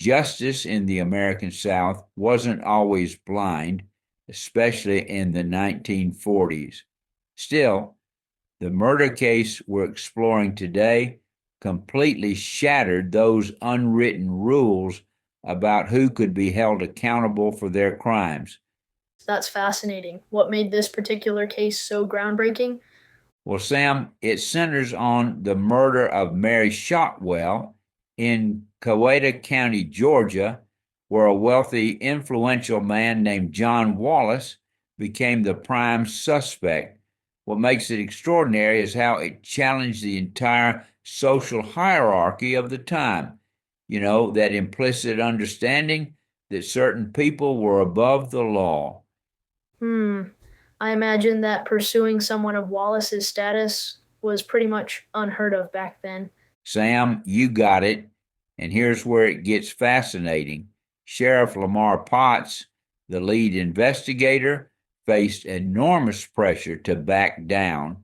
justice in the American South wasn't always blind, especially in the 1940s. Still, the murder case we're exploring today completely shattered those unwritten rules about who could be held accountable for their crimes. That's fascinating. What made this particular case so groundbreaking? Well, Sam, it centers on the murder of Mary Shotwell in Coweta County, Georgia, where a wealthy, influential man named John Wallace became the prime suspect. What makes it extraordinary is how it challenged the entire social hierarchy of the time. You know, that implicit understanding that certain people were above the law. Hmm. I imagine that pursuing someone of Wallace's status was pretty much unheard of back then. Sam, you got it. And here's where it gets fascinating. Sheriff Lamar Potts, the lead investigator, faced enormous pressure to back down.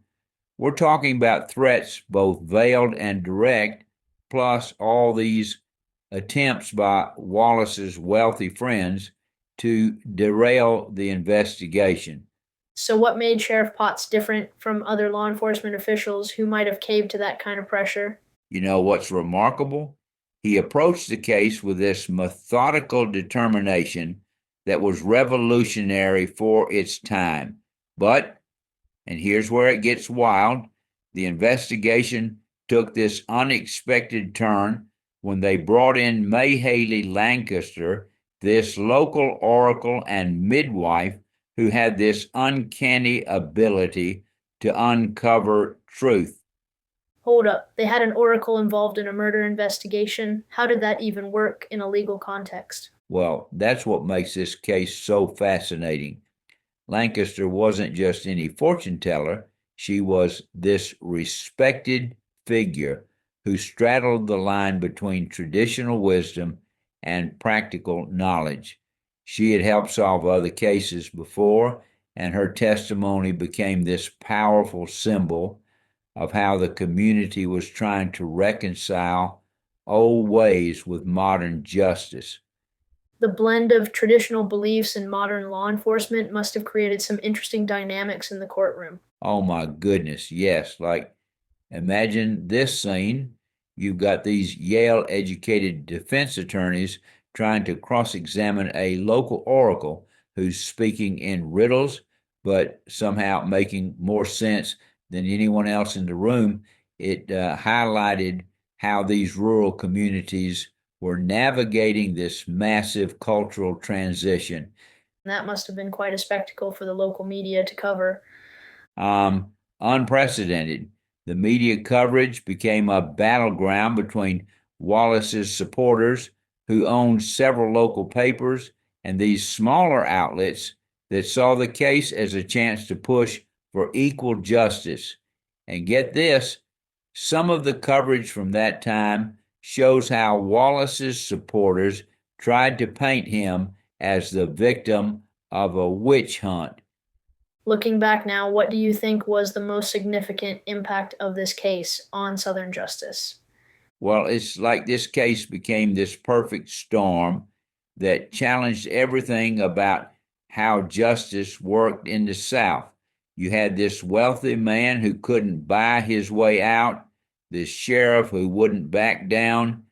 We're talking about threats, both veiled and direct, plus all these attempts by Wallace's wealthy friends to derail the investigation. So, what made Sheriff Potts different from other law enforcement officials who might have caved to that kind of pressure? You know what's remarkable? He approached the case with this methodical determination that was revolutionary for its time. But, and here's where it gets wild, the investigation took this unexpected turn when they brought in May Haley Lancaster, this local oracle and midwife who had this uncanny ability to uncover truth. Hold up, they had an oracle involved in a murder investigation. How did that even work in a legal context? Well, that's what makes this case so fascinating. Lancaster wasn't just any fortune teller, she was this respected figure who straddled the line between traditional wisdom and practical knowledge. She had helped solve other cases before, and her testimony became this powerful symbol of how the community was trying to reconcile old ways with modern justice. The blend of traditional beliefs and modern law enforcement must have created some interesting dynamics in the courtroom. Oh my goodness, yes. Like, imagine this scene. You've got these Yale educated defense attorneys trying to cross examine a local oracle who's speaking in riddles, but somehow making more sense than anyone else in the room. It highlighted how these rural communities were navigating this massive cultural transition. That must have been quite a spectacle for the local media to cover. Unprecedented. The media coverage became a battleground between Wallace's supporters, who owned several local papers, and these smaller outlets that saw the case as a chance to push for equal justice. And get this, some of the coverage from that time shows how Wallace's supporters tried to paint him as the victim of a witch hunt. Looking back now, what do you think was the most significant impact of this case on Southern justice? Well, it's like this case became this perfect storm that challenged everything about how justice worked in the South. You had this wealthy man who couldn't buy his way out, this sheriff who wouldn't back down,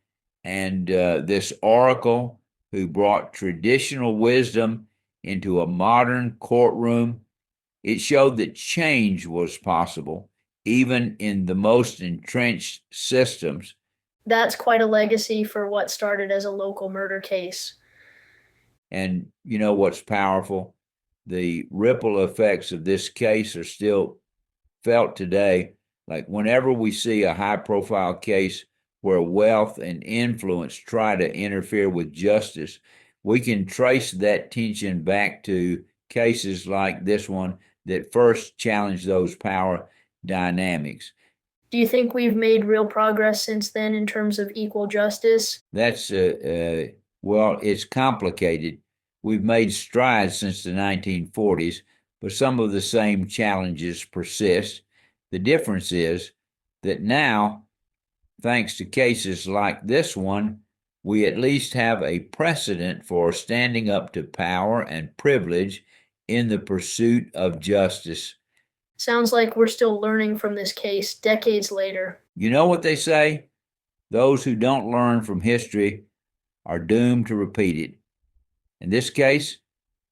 and this oracle who brought traditional wisdom into a modern courtroom. It showed that change was possible, even in the most entrenched systems. That's quite a legacy for what started as a local murder case. And you know what's powerful? The ripple effects of this case are still felt today. Like whenever we see a high profile case where wealth and influence try to interfere with justice, we can trace that tension back to cases like this one that first challenged those power dynamics. Do you think we've made real progress since then in terms of equal justice? That's, well, it's complicated. We've made strides since the 1940s, but some of the same challenges persist. The difference is that now, thanks to cases like this one, we at least have a precedent for standing up to power and privilege in the pursuit of justice. Sounds like we're still learning from this case decades later. You know what they say? Those who don't learn from history are doomed to repeat it. In this case,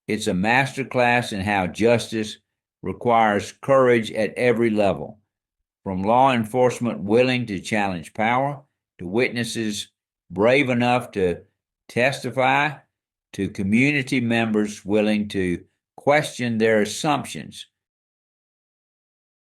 it's a masterclass in how justice requires courage at every level, from law enforcement willing to challenge power, to witnesses brave enough to testify, to community members willing to question their assumptions